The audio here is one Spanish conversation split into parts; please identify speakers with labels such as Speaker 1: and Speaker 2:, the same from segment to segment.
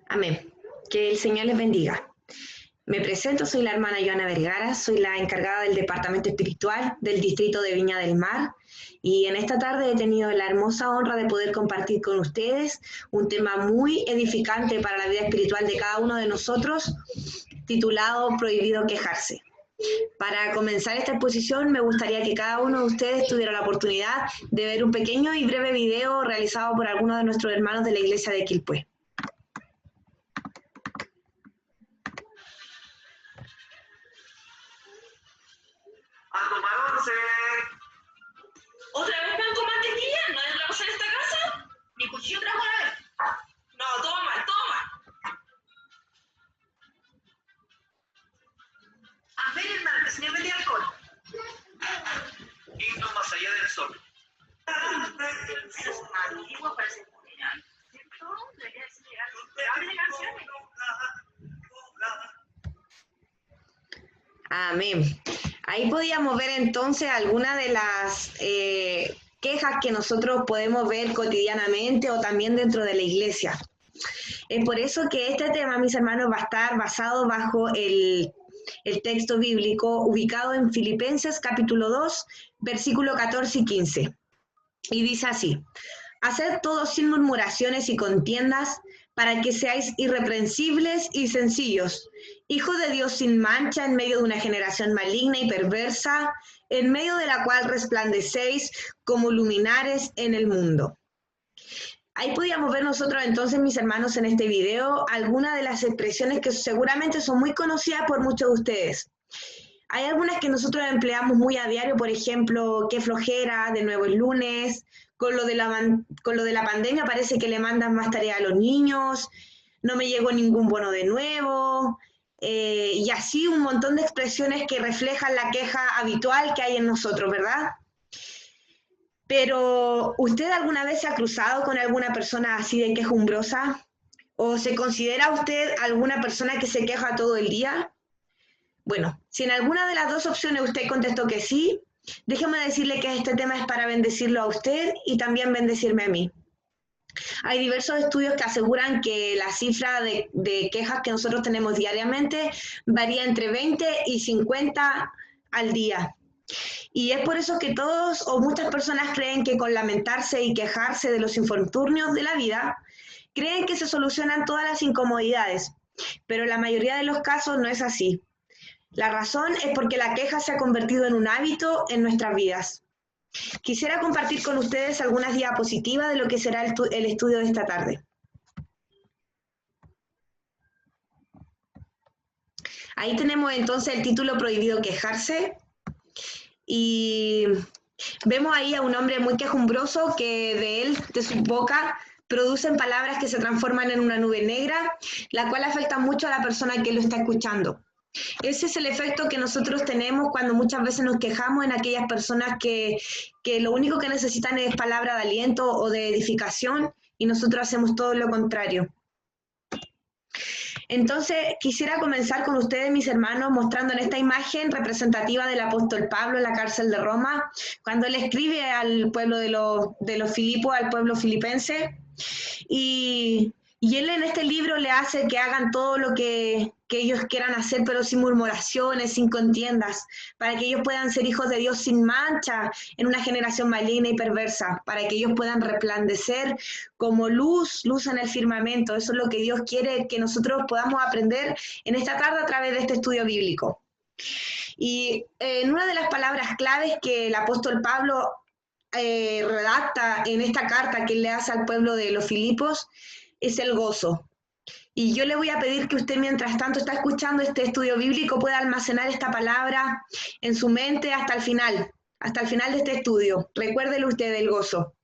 Speaker 1: Amén. Que el Señor les bendiga. Me presento, soy la hermana Joana Vergara, soy la encargada del Departamento Espiritual del Distrito de Viña del Mar y en esta tarde he tenido la hermosa honra de poder compartir con ustedes un tema muy edificante para la vida espiritual de cada uno de nosotros, titulado Prohibido quejarse. Para comenzar esta exposición me gustaría que cada uno de ustedes tuviera la oportunidad de ver un pequeño y breve video realizado por algunos de nuestros hermanos de la iglesia de Quilpué.
Speaker 2: ¡A tomar once!
Speaker 3: ¿Otra vez pan con mantequilla? ¿No es otra cosa en esta casa? ¿Mi cuchillo trajo la vez? No, toma, toma.
Speaker 2: A ver, hermano, el señor vende alcohol. Irnos más allá del sol.
Speaker 3: Esos antiguos parecen funeral, ¿cierto? Debería ser legal. Hable de canciones.
Speaker 1: Amén. Ahí podíamos ver entonces algunas de las quejas que nosotros podemos ver cotidianamente o también dentro de la iglesia. Es por eso que este tema, mis hermanos, va a estar basado bajo el texto bíblico ubicado en Filipenses capítulo 2, versículo 14 y 15. Y dice así: haced todo sin murmuraciones y contiendas, para que seáis irreprensibles y sencillos, hijos de Dios sin mancha en medio de una generación maligna y perversa, en medio de la cual resplandecéis como luminares en el mundo. Ahí podíamos ver nosotros entonces, mis hermanos, en este video, algunas de las expresiones que seguramente son muy conocidas por muchos de ustedes. Hay algunas que nosotros empleamos muy a diario, por ejemplo, qué flojera, de nuevo es lunes, con lo de la pandemia parece que le mandan más tarea a los niños, no me llegó ningún bono de nuevo, y así un montón de expresiones que reflejan la queja habitual que hay en nosotros, ¿verdad? Pero, ¿usted alguna vez se ha cruzado con alguna persona así de quejumbrosa? ¿O se considera usted alguna persona que se queja todo el día? Bueno, si en alguna de las dos opciones usted contestó que sí, déjeme decirle que este tema es para bendecirlo a usted y también bendecirme a mí. Hay diversos estudios que aseguran que la cifra de quejas que nosotros tenemos diariamente varía entre 20 y 50 al día. Y es por eso que todos o muchas personas creen que con lamentarse y quejarse de los infortunios de la vida, creen que se solucionan todas las incomodidades, pero la mayoría de los casos no es así. La razón es porque la queja se ha convertido en un hábito en nuestras vidas. Quisiera compartir con ustedes algunas diapositivas de lo que será el estudio de esta tarde. Ahí tenemos entonces el título Prohibido quejarse y vemos ahí a un hombre muy quejumbroso que de su boca, producen palabras que se transforman en una nube negra, la cual afecta mucho a la persona que lo está escuchando. Ese es el efecto que nosotros tenemos cuando muchas veces nos quejamos en aquellas personas que lo único que necesitan es palabra de aliento o de edificación y nosotros hacemos todo lo contrario. Entonces, quisiera comenzar con ustedes, mis hermanos, mostrando en esta imagen representativa del apóstol Pablo en la cárcel de Roma, cuando él escribe al pueblo de los Filipos, al pueblo filipense, y él en este libro le hace que hagan todo lo que ellos quieran hacer, pero sin murmuraciones, sin contiendas, para que ellos puedan ser hijos de Dios sin mancha en una generación maligna y perversa, para que ellos puedan resplandecer como luz en el firmamento. Eso es lo que Dios quiere que nosotros podamos aprender en esta tarde a través de este estudio bíblico. Y en una de las palabras claves que el apóstol Pablo redacta en esta carta que él le hace al pueblo de los Filipos, es el gozo. Y yo le voy a pedir que usted, mientras tanto está escuchando este estudio bíblico, pueda almacenar esta palabra en su mente hasta el final de este estudio. Recuérdelo usted del gozo.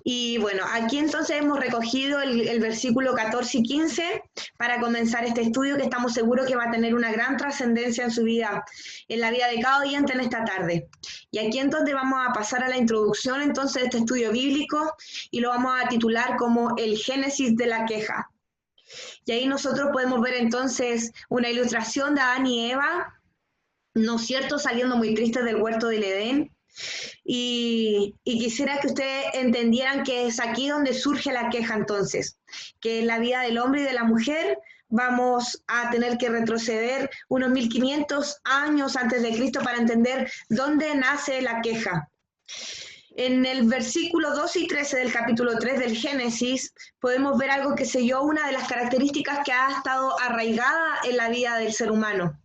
Speaker 1: Y bueno, aquí entonces hemos recogido el versículo 14 y 15 para comenzar este estudio que estamos seguros que va a tener una gran trascendencia en su vida, en la vida de cada oyente en esta tarde. Y aquí entonces vamos a pasar a la introducción entonces de este estudio bíblico y lo vamos a titular como el Génesis de la queja. Y ahí nosotros podemos ver entonces una ilustración de Adán y Eva, ¿no es cierto?, saliendo muy tristes del huerto del Edén. Y quisiera que ustedes entendieran que es aquí donde surge la queja entonces, que en la vida del hombre y de la mujer vamos a tener que retroceder unos 1500 años antes de Cristo para entender dónde nace la queja. En el versículo 12 y 13 del capítulo 3 del Génesis podemos ver algo que selló una de las características que ha estado arraigada en la vida del ser humano.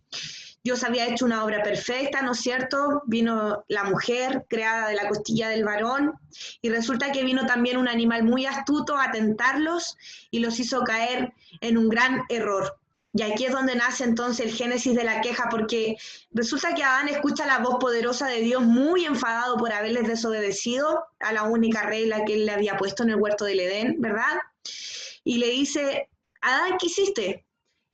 Speaker 1: Dios había hecho una obra perfecta, ¿no es cierto? Vino la mujer creada de la costilla del varón y resulta que vino también un animal muy astuto a tentarlos y los hizo caer en un gran error. Y aquí es donde nace entonces el génesis de la queja, porque resulta que Adán escucha la voz poderosa de Dios muy enfadado por haberles desobedecido a la única regla que él le había puesto en el huerto del Edén, ¿verdad? Y le dice, Adán, ¿qué hiciste?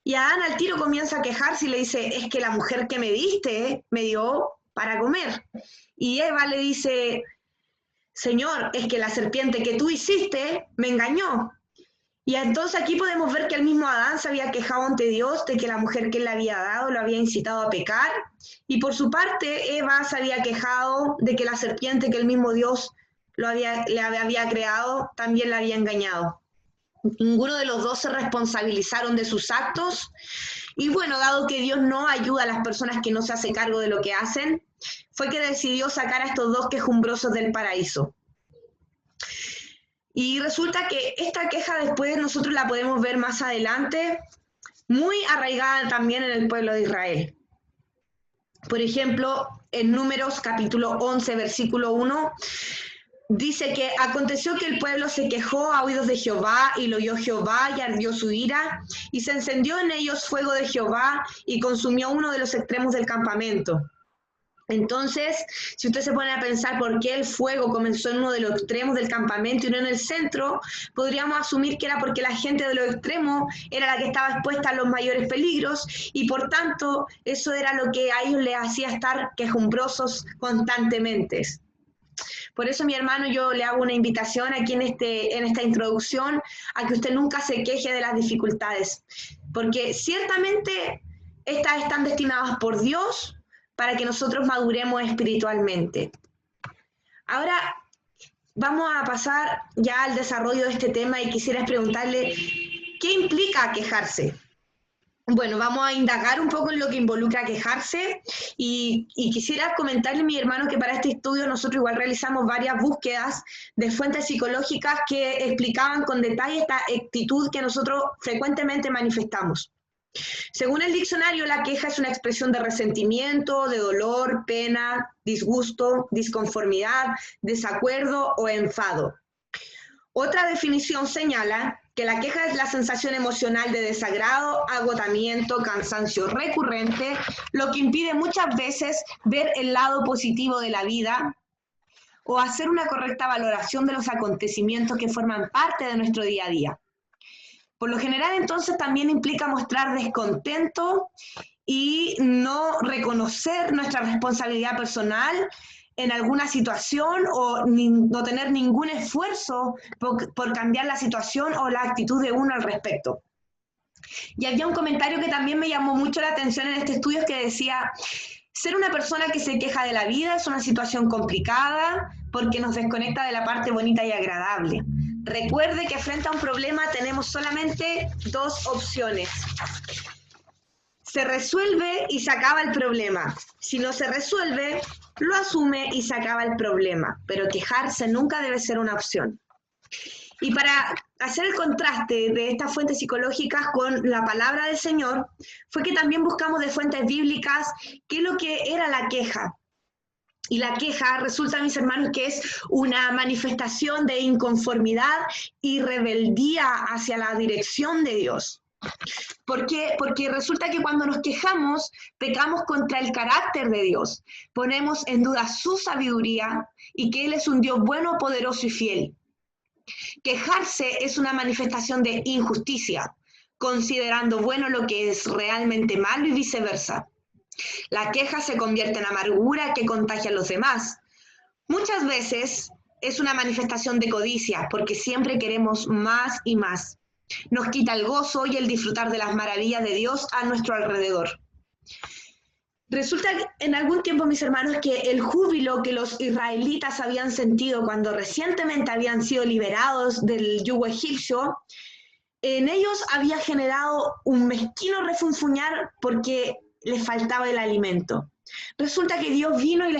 Speaker 1: Y Adán al tiro comienza a quejarse y le dice, es que la mujer que me diste me dio para comer. Y Eva le dice, Señor, es que la serpiente que tú hiciste me engañó. Y entonces aquí podemos ver que el mismo Adán se había quejado ante Dios de que la mujer que él le había dado lo había incitado a pecar. Y por su parte, Eva se había quejado de que la serpiente que el mismo Dios le había creado también la había engañado. Ninguno de los dos se responsabilizaron de sus actos. Y bueno, dado que Dios no ayuda a las personas que no se hace cargo de lo que hacen, fue que decidió sacar a estos dos quejumbrosos del paraíso. Y resulta que esta queja después nosotros la podemos ver más adelante, muy arraigada también en el pueblo de Israel. Por ejemplo, en Números capítulo 11, versículo 1, dice que aconteció que el pueblo se quejó a oídos de Jehová, y lo oyó Jehová, y ardió su ira, y se encendió en ellos fuego de Jehová, y consumió uno de los extremos del campamento. Entonces, si usted se pone a pensar por qué el fuego comenzó en uno de los extremos del campamento y no en el centro, podríamos asumir que era porque la gente de los extremos era la que estaba expuesta a los mayores peligros y por tanto eso era lo que a ellos les hacía estar quejumbrosos constantemente. Por eso, mi hermano, yo le hago una invitación aquí en esta introducción a que usted nunca se queje de las dificultades, porque ciertamente estas están destinadas por Dios para que nosotros maduremos espiritualmente. Ahora vamos a pasar ya al desarrollo de este tema y quisiera preguntarle, ¿qué implica quejarse? Bueno, vamos a indagar un poco en lo que involucra quejarse y quisiera comentarle, mi hermano, que para este estudio nosotros igual realizamos varias búsquedas de fuentes psicológicas que explicaban con detalle esta actitud que nosotros frecuentemente manifestamos. Según el diccionario, la queja es una expresión de resentimiento, de dolor, pena, disgusto, disconformidad, desacuerdo o enfado. Otra definición señala que la queja es la sensación emocional de desagrado, agotamiento, cansancio recurrente, lo que impide muchas veces ver el lado positivo de la vida o hacer una correcta valoración de los acontecimientos que forman parte de nuestro día a día. Por lo general, entonces, también implica mostrar descontento y no reconocer nuestra responsabilidad personal en alguna situación o no tener ningún esfuerzo por cambiar la situación o la actitud de uno al respecto. Y había un comentario que también me llamó mucho la atención en este estudio que decía, ser una persona que se queja de la vida es una situación complicada porque nos desconecta de la parte bonita y agradable. Recuerde que frente a un problema tenemos solamente dos opciones. Se resuelve y se acaba el problema. Si no se resuelve, lo asume y se acaba el problema. Pero quejarse nunca debe ser una opción. Y para hacer el contraste de estas fuentes psicológicas con la palabra del Señor, fue que también buscamos de fuentes bíblicas qué es lo que era la queja. Y la queja resulta, mis hermanos, que es una manifestación de inconformidad y rebeldía hacia la dirección de Dios. ¿Por qué? Porque resulta que cuando nos quejamos, pecamos contra el carácter de Dios. Ponemos en duda su sabiduría y que Él es un Dios bueno, poderoso y fiel. Quejarse es una manifestación de injusticia, considerando bueno lo que es realmente malo y viceversa. La queja se convierte en amargura que contagia a los demás. Muchas veces es una manifestación de codicia, porque siempre queremos más y más. Nos quita el gozo y el disfrutar de las maravillas de Dios a nuestro alrededor. Resulta que en algún tiempo, mis hermanos, que el júbilo que los israelitas habían sentido cuando recientemente habían sido liberados del yugo egipcio, en ellos había generado un mezquino refunfuñar porque les faltaba el alimento. Resulta que Dios vino y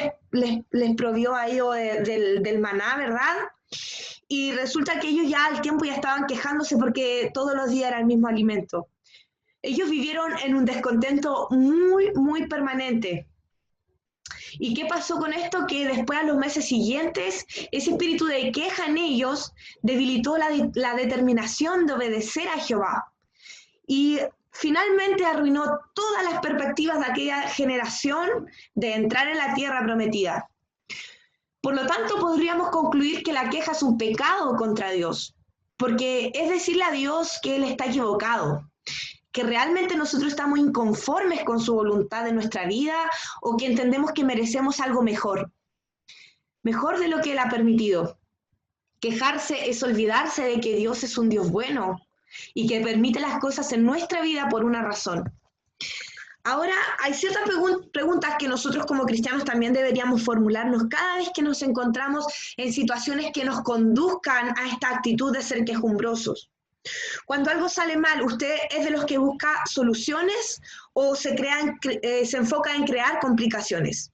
Speaker 1: les provió a ellos del maná, ¿verdad? Y resulta que ellos ya al tiempo ya estaban quejándose porque todos los días era el mismo alimento. Ellos vivieron en un descontento muy, muy permanente. ¿Y qué pasó con esto? Que después, a los meses siguientes, ese espíritu de queja en ellos debilitó la determinación de obedecer a Jehová. Y finalmente arruinó todas las perspectivas de aquella generación de entrar en la tierra prometida. Por lo tanto, podríamos concluir que la queja es un pecado contra Dios, porque es decirle a Dios que Él está equivocado, que realmente nosotros estamos inconformes con su voluntad en nuestra vida o que entendemos que merecemos algo mejor de lo que Él ha permitido. Quejarse es olvidarse de que Dios es un Dios bueno y que permite las cosas en nuestra vida por una razón. Ahora, hay ciertas preguntas que nosotros como cristianos también deberíamos formularnos cada vez que nos encontramos en situaciones que nos conduzcan a esta actitud de ser quejumbrosos. Cuando algo sale mal, ¿usted es de los que busca soluciones o se enfoca en crear complicaciones?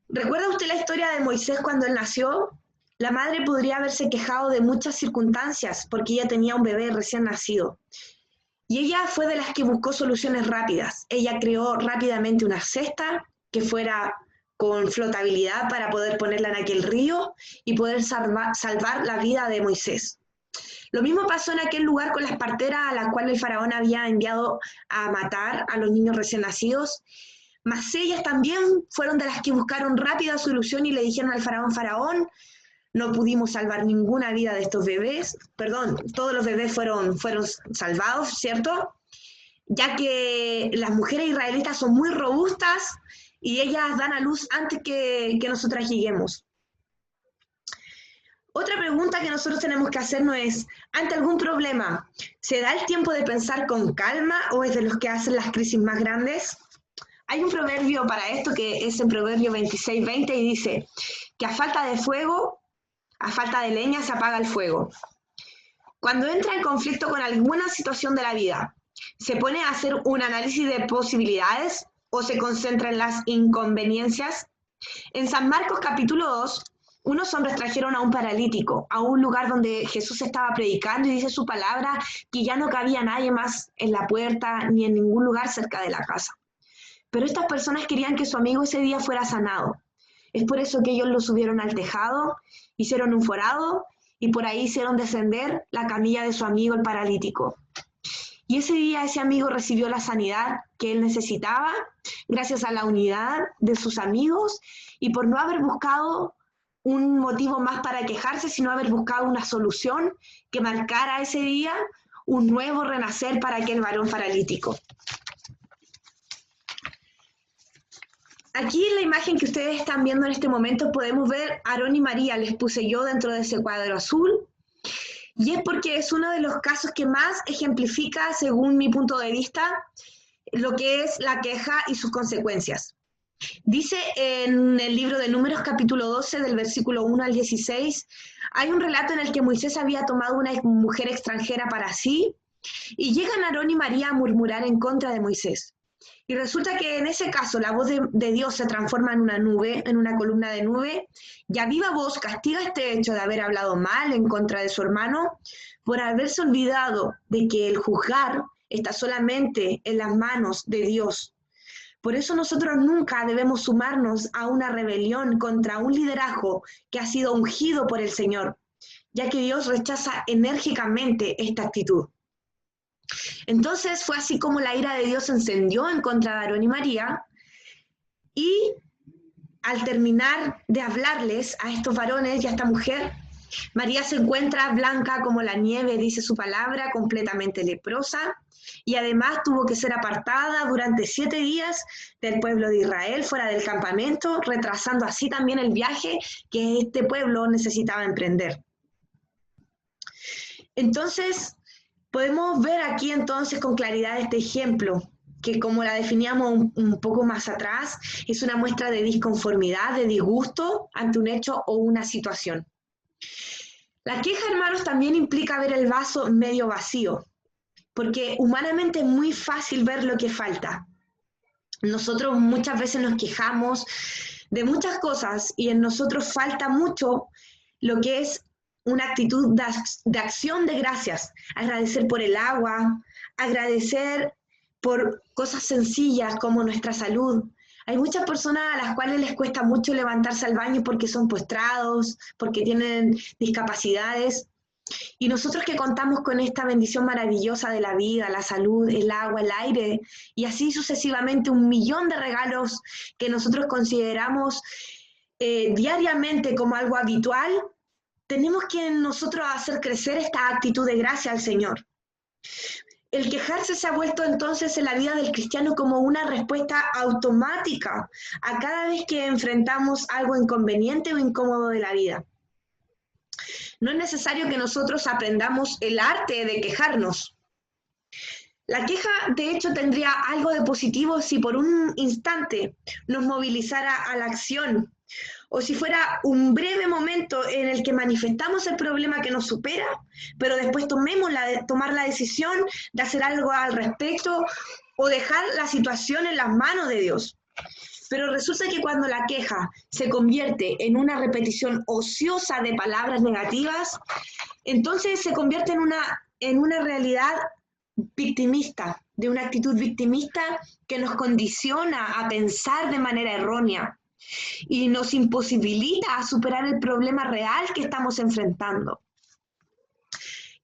Speaker 1: ¿Recuerda usted la historia de Moisés cuando él nació? La madre podría haberse quejado de muchas circunstancias porque ella tenía un bebé recién nacido. Y ella fue de las que buscó soluciones rápidas. Ella creó rápidamente una cesta que fuera con flotabilidad para poder ponerla en aquel río y poder salvar la vida de Moisés. Lo mismo pasó en aquel lugar con las parteras a las cuales el faraón había enviado a matar a los niños recién nacidos. Mas ellas también fueron de las que buscaron rápida solución y le dijeron al faraón: faraón, no pudimos salvar ninguna vida de estos bebés, todos los bebés fueron salvados, ¿cierto? Ya que las mujeres israelitas son muy robustas y ellas dan a luz antes que nosotras lleguemos. Otra pregunta que nosotros tenemos que hacernos es, ante algún problema, ¿se da el tiempo de pensar con calma o es de los que hacen las crisis más grandes? Hay un proverbio para esto que es en Proverbio 26:20 y dice que a falta de leña se apaga el fuego. Cuando entra en conflicto con alguna situación de la vida, ¿se pone a hacer un análisis de posibilidades o se concentra en las inconveniencias? En San Marcos capítulo 2, unos hombres trajeron a un paralítico a un lugar donde Jesús estaba predicando y dice su palabra que ya no cabía nadie más en la puerta ni en ningún lugar cerca de la casa. Pero estas personas querían que su amigo ese día fuera sanado. Es por eso que ellos lo subieron al tejado, hicieron un forado y por ahí hicieron descender la camilla de su amigo el paralítico. Y ese día ese amigo recibió la sanidad que él necesitaba gracias a la unidad de sus amigos y por no haber buscado un motivo más para quejarse, sino haber buscado una solución que marcara ese día un nuevo renacer para aquel varón paralítico. Aquí en la imagen que ustedes están viendo en este momento podemos ver a Aarón y María, les puse yo dentro de ese cuadro azul, y es porque es uno de los casos que más ejemplifica, según mi punto de vista, lo que es la queja y sus consecuencias. Dice en el libro de Números capítulo 12, del versículo 1 al 16, hay un relato en el que Moisés había tomado una mujer extranjera para sí, y llegan Aarón y María a murmurar en contra de Moisés. Y resulta que en ese caso la voz de Dios se transforma en una nube, en una columna de nube, y a viva voz castiga este hecho de haber hablado mal en contra de su hermano por haberse olvidado de que el juzgar está solamente en las manos de Dios. Por eso nosotros nunca debemos sumarnos a una rebelión contra un liderazgo que ha sido ungido por el Señor, ya que Dios rechaza enérgicamente esta actitud. Entonces fue así como la ira de Dios se encendió en contra de Aarón y María, y al terminar de hablarles a estos varones y a esta mujer, María se encuentra blanca como la nieve, dice su palabra, completamente leprosa, y además tuvo que ser apartada durante 7 días del pueblo de Israel fuera del campamento, retrasando así también el viaje que este pueblo necesitaba emprender. Entonces, podemos ver aquí entonces con claridad este ejemplo que como la definíamos un poco más atrás, es una muestra de disconformidad, de disgusto ante un hecho o una situación. La queja, hermanos, también implica ver el vaso medio vacío, porque humanamente es muy fácil ver lo que falta. Nosotros muchas veces nos quejamos de muchas cosas y en nosotros falta mucho lo que es una actitud de acción de gracias, agradecer por el agua, agradecer por cosas sencillas como nuestra salud. Hay muchas personas a las cuales les cuesta mucho levantarse al baño porque son postrados, porque tienen discapacidades. Y nosotros que contamos con esta bendición maravillosa de la vida, la salud, el agua, el aire, y así sucesivamente 1.000.000 de regalos que nosotros consideramos diariamente como algo habitual, tenemos que nosotros hacer crecer esta actitud de gracia al Señor. El quejarse se ha vuelto entonces en la vida del cristiano como una respuesta automática a cada vez que enfrentamos algo inconveniente o incómodo de la vida. No es necesario que nosotros aprendamos el arte de quejarnos. La queja, de hecho, tendría algo de positivo si por un instante nos movilizara a la acción, o si fuera un breve momento en el que manifestamos el problema que nos supera, pero después tomar la decisión de hacer algo al respecto o dejar la situación en las manos de Dios. Pero resulta que cuando la queja se convierte en una repetición ociosa de palabras negativas, entonces se convierte en una realidad victimista, de una actitud victimista que nos condiciona a pensar de manera errónea y nos imposibilita a superar el problema real que estamos enfrentando.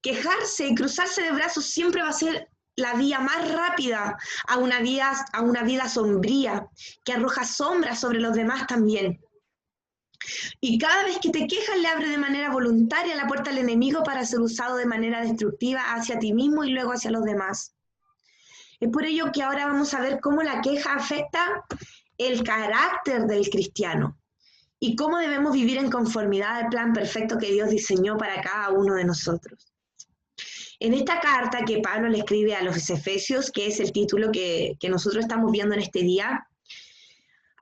Speaker 1: Quejarse y cruzarse de brazos siempre va a ser la vía más rápida a una vida sombría, que arroja sombras sobre los demás también. Y cada vez que te quejas le abre de manera voluntaria la puerta al enemigo para ser usado de manera destructiva hacia ti mismo y luego hacia los demás. Es por ello que ahora vamos a ver cómo la queja afecta el carácter del cristiano y cómo debemos vivir en conformidad al plan perfecto que Dios diseñó para cada uno de nosotros. En esta carta que Pablo le escribe a los Efesios, que es el título que nosotros estamos viendo en este día,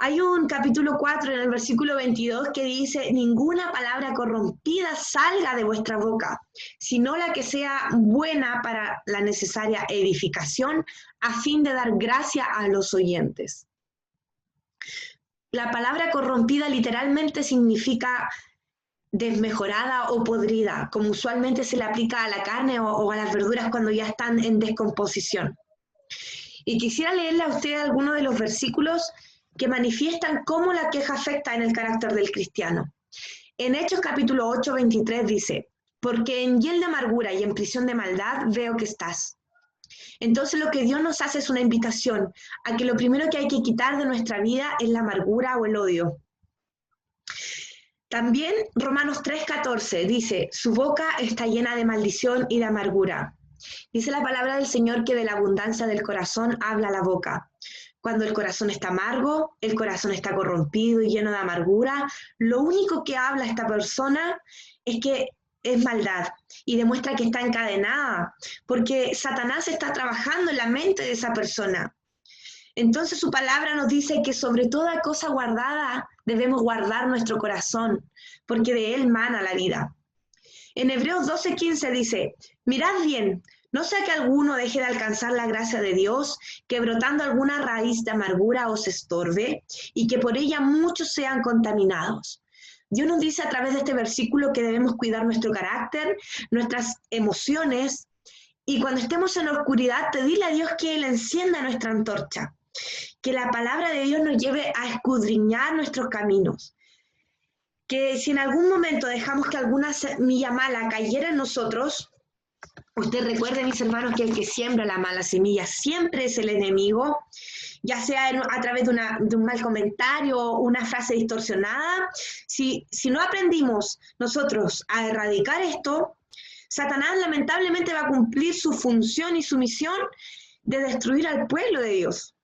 Speaker 1: hay un capítulo 4 en el versículo 22 que dice: ninguna palabra corrompida salga de vuestra boca, sino la que sea buena para la necesaria edificación, a fin de dar gracia a los oyentes. La palabra corrompida literalmente significa desmejorada o podrida, como usualmente se le aplica a la carne o a las verduras cuando ya están en descomposición. Y quisiera leerle a usted algunos de los versículos que manifiestan cómo la queja afecta en el carácter del cristiano. En Hechos capítulo 8, 23 dice: porque en hiel de amargura y en prisión de maldad veo que estás. Entonces lo que Dios nos hace es una invitación a que lo primero que hay que quitar de nuestra vida es la amargura o el odio. También Romanos 3:14 dice: su boca está llena de maldición y de amargura. Dice la palabra del Señor que de la abundancia del corazón habla la boca. Cuando el corazón está amargo, el corazón está corrompido y lleno de amargura, lo único que habla esta persona es que es maldad y demuestra que está encadenada, porque Satanás está trabajando en la mente de esa persona. Entonces su palabra nos dice que sobre toda cosa guardada debemos guardar nuestro corazón, porque de él mana la vida. En Hebreos 12:15 dice: mirad bien, no sea que alguno deje de alcanzar la gracia de Dios, que brotando alguna raíz de amargura os estorbe, y que por ella muchos sean contaminados. Dios nos dice a través de este versículo que debemos cuidar nuestro carácter, nuestras emociones, y cuando estemos en la oscuridad, pedirle a Dios que Él encienda nuestra antorcha, que la palabra de Dios nos lleve a escudriñar nuestros caminos, que si en algún momento dejamos que alguna semilla mala cayera en nosotros, usted recuerde, mis hermanos, que el que siembra la mala semilla siempre es el enemigo, ya sea a través de un mal comentario o una frase distorsionada. Si no aprendimos nosotros a erradicar esto, Satanás lamentablemente va a cumplir su función y su misión de destruir al pueblo de Dios.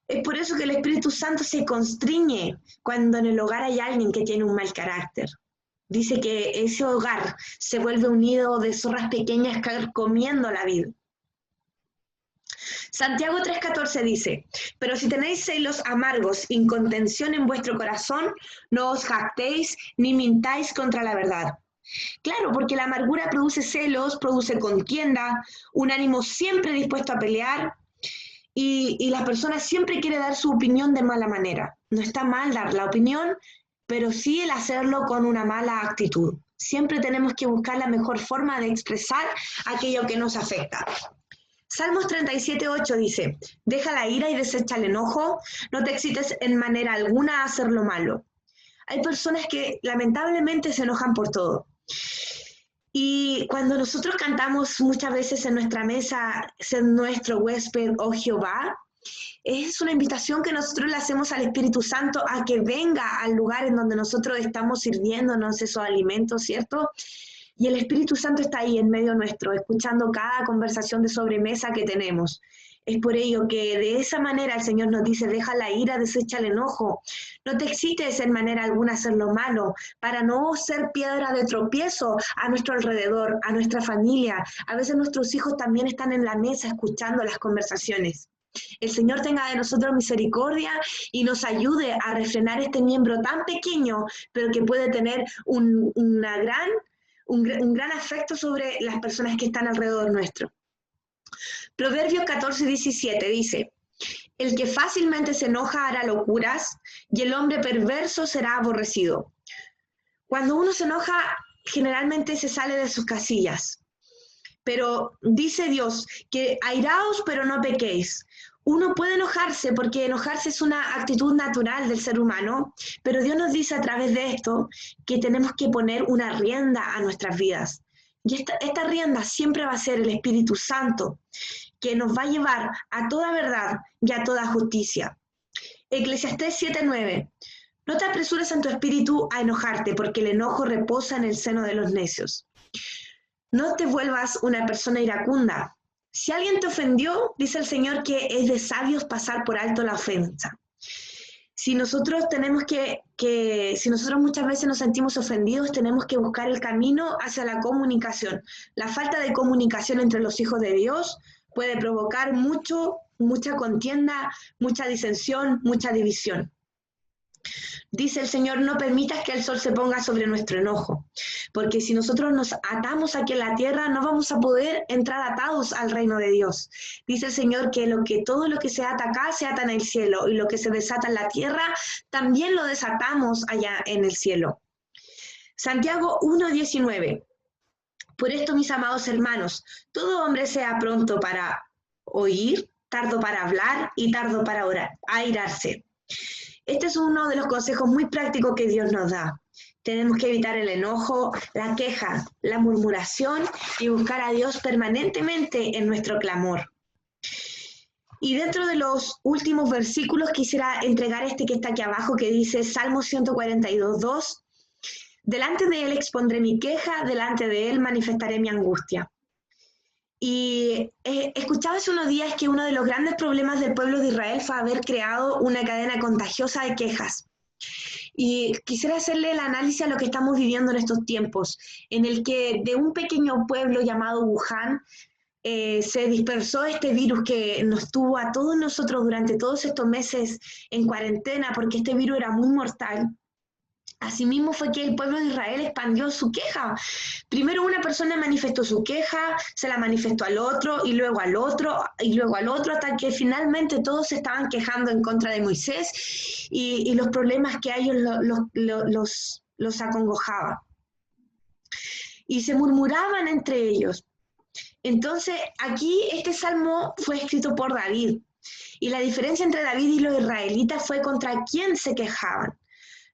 Speaker 1: Es por eso que el Espíritu Santo se constriñe cuando en el hogar hay alguien que tiene un mal carácter. Dice que ese hogar se vuelve un nido de zorras pequeñas carcomiendo la vid. Santiago 3:14 dice, pero si tenéis celos amargos, incontención en vuestro corazón, no os jactéis ni mintáis contra la verdad. Claro, porque la amargura produce celos, produce contienda, un ánimo siempre dispuesto a pelear y la persona siempre quiere dar su opinión de mala manera. No está mal dar la opinión, pero sí el hacerlo con una mala actitud. Siempre tenemos que buscar la mejor forma de expresar aquello que nos afecta. Salmos 37:8 dice, deja la ira y desecha el enojo, no te excites en manera alguna a hacer lo malo. Hay personas que lamentablemente se enojan por todo. Y cuando nosotros cantamos muchas veces en nuestra mesa, ser nuestro huésped, oh Jehová, es una invitación que nosotros le hacemos al Espíritu Santo a que venga al lugar en donde nosotros estamos sirviéndonos esos alimentos, ¿cierto? Y el Espíritu Santo está ahí en medio nuestro, escuchando cada conversación de sobremesa que tenemos. Es por ello que de esa manera el Señor nos dice, deja la ira, desecha el enojo. No te excites en manera alguna a hacer lo malo, para no ser piedra de tropiezo a nuestro alrededor, a nuestra familia. A veces nuestros hijos también están en la mesa escuchando las conversaciones. El Señor tenga de nosotros misericordia y nos ayude a refrenar este miembro tan pequeño, pero que puede tener un gran afecto sobre las personas que están alrededor nuestro. Proverbios 14:17 dice, el que fácilmente se enoja hará locuras y el hombre perverso será aborrecido. Cuando uno se enoja, generalmente se sale de sus casillas. Pero dice Dios que airaos, pero no pequéis. Uno puede enojarse porque enojarse es una actitud natural del ser humano, pero Dios nos dice a través de esto que tenemos que poner una rienda a nuestras vidas. Y esta rienda siempre va a ser el Espíritu Santo, que nos va a llevar a toda verdad y a toda justicia. Eclesiastés 7:9. No te apresures en tu espíritu a enojarte, porque el enojo reposa en el seno de los necios. No te vuelvas una persona iracunda. Si alguien te ofendió, dice el Señor que es de sabios pasar por alto la ofensa. Si nosotros si nosotros muchas veces nos sentimos ofendidos, tenemos que buscar el camino hacia la comunicación. La falta de comunicación entre los hijos de Dios puede provocar mucha contienda, mucha disensión, mucha división. Dice el Señor, no permitas que el sol se ponga sobre nuestro enojo, porque si nosotros nos atamos aquí en la tierra, no vamos a poder entrar atados al reino de Dios. Dice el Señor que todo lo que se ata acá se ata en el cielo, y lo que se desata en la tierra, también lo desatamos allá en el cielo. Santiago 1:19. Por esto, mis amados hermanos, todo hombre sea pronto para oír, tardo para hablar y tardo para airarse. Este es uno de los consejos muy prácticos que Dios nos da. Tenemos que evitar el enojo, la queja, la murmuración y buscar a Dios permanentemente en nuestro clamor. Y dentro de los últimos versículos quisiera entregar este que está aquí abajo, que dice Salmo 142:2. Delante de Él expondré mi queja, delante de Él manifestaré mi angustia. Y escuchaba hace unos días que uno de los grandes problemas del pueblo de Israel fue haber creado una cadena contagiosa de quejas. Y quisiera hacerle el análisis a lo que estamos viviendo en estos tiempos, en el que de un pequeño pueblo llamado Wuhan se dispersó este virus que nos tuvo a todos nosotros durante todos estos meses en cuarentena, porque este virus era muy mortal. Asimismo fue que el pueblo de Israel expandió su queja. Primero una persona manifestó su queja, se la manifestó al otro, y luego al otro, y luego al otro, hasta que finalmente todos se estaban quejando en contra de Moisés y los problemas que a ellos los acongojaba. Y se murmuraban entre ellos. Entonces, aquí este salmo fue escrito por David. Y la diferencia entre David y los israelitas fue contra quién se quejaban.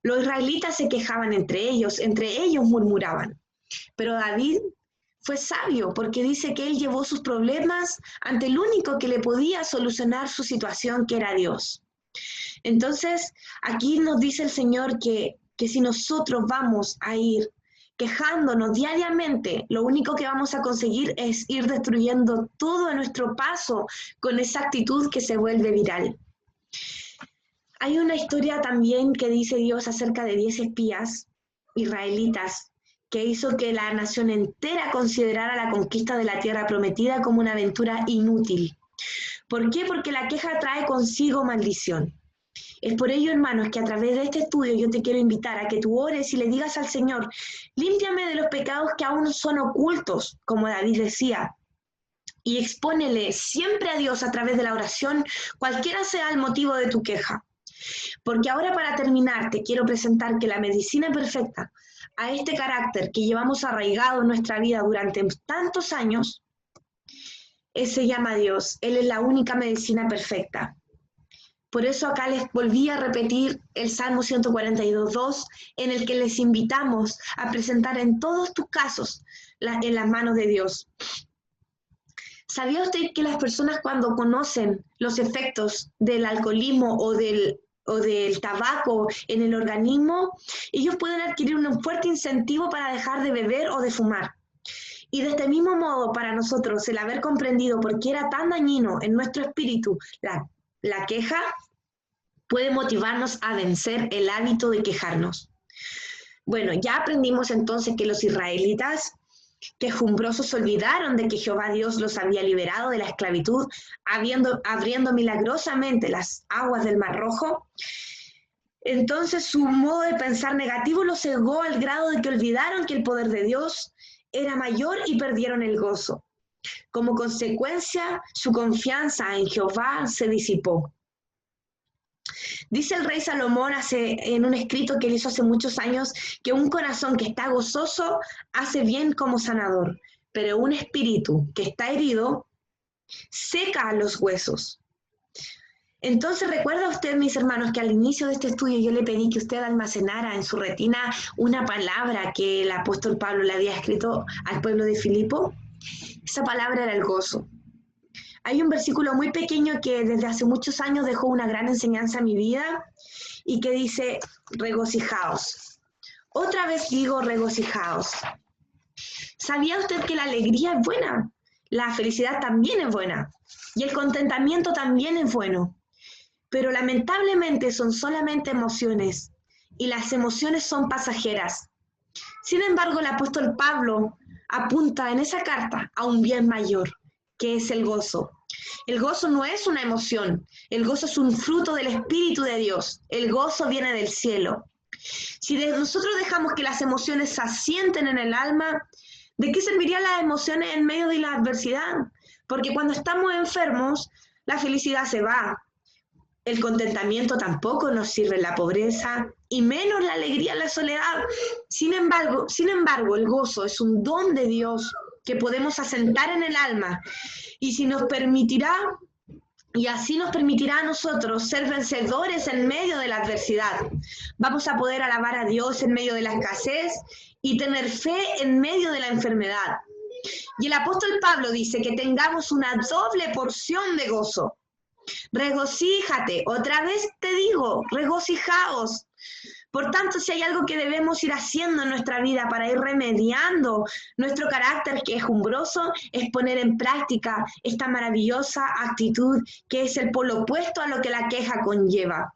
Speaker 1: Los israelitas se quejaban entre ellos murmuraban. Pero David fue sabio porque dice que él llevó sus problemas ante el único que le podía solucionar su situación, que era Dios. Entonces, aquí nos dice el Señor que si nosotros vamos a ir quejándonos diariamente, lo único que vamos a conseguir es ir destruyendo todo a nuestro paso con esa actitud que se vuelve viral. Hay una historia también que dice Dios acerca de 10 espías israelitas que hizo que la nación entera considerara la conquista de la tierra prometida como una aventura inútil. ¿Por qué? Porque la queja trae consigo maldición. Es por ello, hermanos, que a través de este estudio yo te quiero invitar a que tú ores y le digas al Señor, límpiame de los pecados que aún son ocultos, como David decía, y expónele siempre a Dios a través de la oración, cualquiera sea el motivo de tu queja. Porque ahora, para terminar, te quiero presentar que la medicina perfecta a este carácter que llevamos arraigado en nuestra vida durante tantos años, se llama Dios. Él es la única medicina perfecta. Por eso acá les volví a repetir el Salmo 142.2, en el que les invitamos a presentar en todos tus casos en las manos de Dios. ¿Sabía usted que las personas, cuando conocen los efectos del alcoholismo o del tabaco en el organismo, ellos pueden adquirir un fuerte incentivo para dejar de beber o de fumar? Y de este mismo modo, para nosotros, el haber comprendido por qué era tan dañino en nuestro espíritu la queja, puede motivarnos a vencer el hábito de quejarnos. Bueno, ya aprendimos entonces que los israelitas quejumbrosos se olvidaron de que Jehová Dios los había liberado de la esclavitud, abriendo milagrosamente las aguas del Mar Rojo. Entonces su modo de pensar negativo los cegó al grado de que olvidaron que el poder de Dios era mayor y perdieron el gozo. Como consecuencia, su confianza en Jehová se disipó. Dice el rey Salomón en un escrito que él hizo hace muchos años, que un corazón que está gozoso hace bien como sanador, pero un espíritu que está herido seca a los huesos. Entonces, ¿recuerda usted, mis hermanos, que al inicio de este estudio yo le pedí que usted almacenara en su retina una palabra que el apóstol Pablo le había escrito al pueblo de Filipo? Esa palabra era el gozo. Hay un versículo muy pequeño que desde hace muchos años dejó una gran enseñanza en mi vida y que dice, regocijaos. Otra vez digo, regocijaos. ¿Sabía usted que la alegría es buena? La felicidad también es buena y el contentamiento también es bueno. Pero lamentablemente son solamente emociones y las emociones son pasajeras. Sin embargo, el apóstol Pablo apunta en esa carta a un bien mayor, que es el gozo. El gozo no es una emoción, el gozo es un fruto del Espíritu de Dios, el gozo viene del cielo. Si nosotros dejamos que las emociones se asienten en el alma, ¿de qué servirían las emociones en medio de la adversidad? Porque cuando estamos enfermos, la felicidad se va, el contentamiento tampoco nos sirve en la pobreza, y menos la alegría en la soledad. Sin embargo, el gozo es un don de Dios que podemos asentar en el alma, y así nos permitirá a nosotros ser vencedores en medio de la adversidad. Vamos a poder alabar a Dios en medio de la escasez y tener fe en medio de la enfermedad. Y el apóstol Pablo dice que tengamos una doble porción de gozo. Regocíjate, otra vez te digo, regocijaos. Por tanto, si hay algo que debemos ir haciendo en nuestra vida para ir remediando nuestro carácter quejumbroso, es poner en práctica esta maravillosa actitud que es el polo opuesto a lo que la queja conlleva.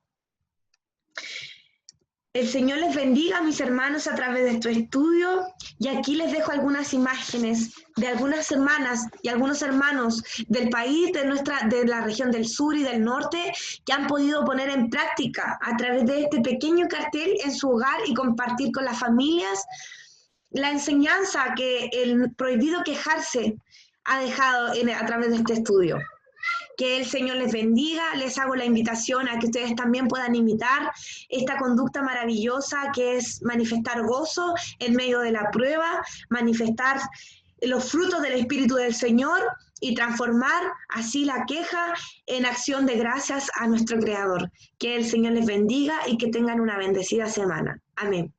Speaker 1: El Señor les bendiga, mis hermanos, a través de este estudio, y aquí les dejo algunas imágenes de algunas hermanas y algunos hermanos del país, de la región del sur y del norte, que han podido poner en práctica a través de este pequeño cartel en su hogar y compartir con las familias la enseñanza que el prohibido quejarse ha dejado a través de este estudio. Que el Señor les bendiga, les hago la invitación a que ustedes también puedan imitar esta conducta maravillosa que es manifestar gozo en medio de la prueba, manifestar los frutos del Espíritu del Señor y transformar así la queja en acción de gracias a nuestro Creador. Que el Señor les bendiga y que tengan una bendecida semana. Amén.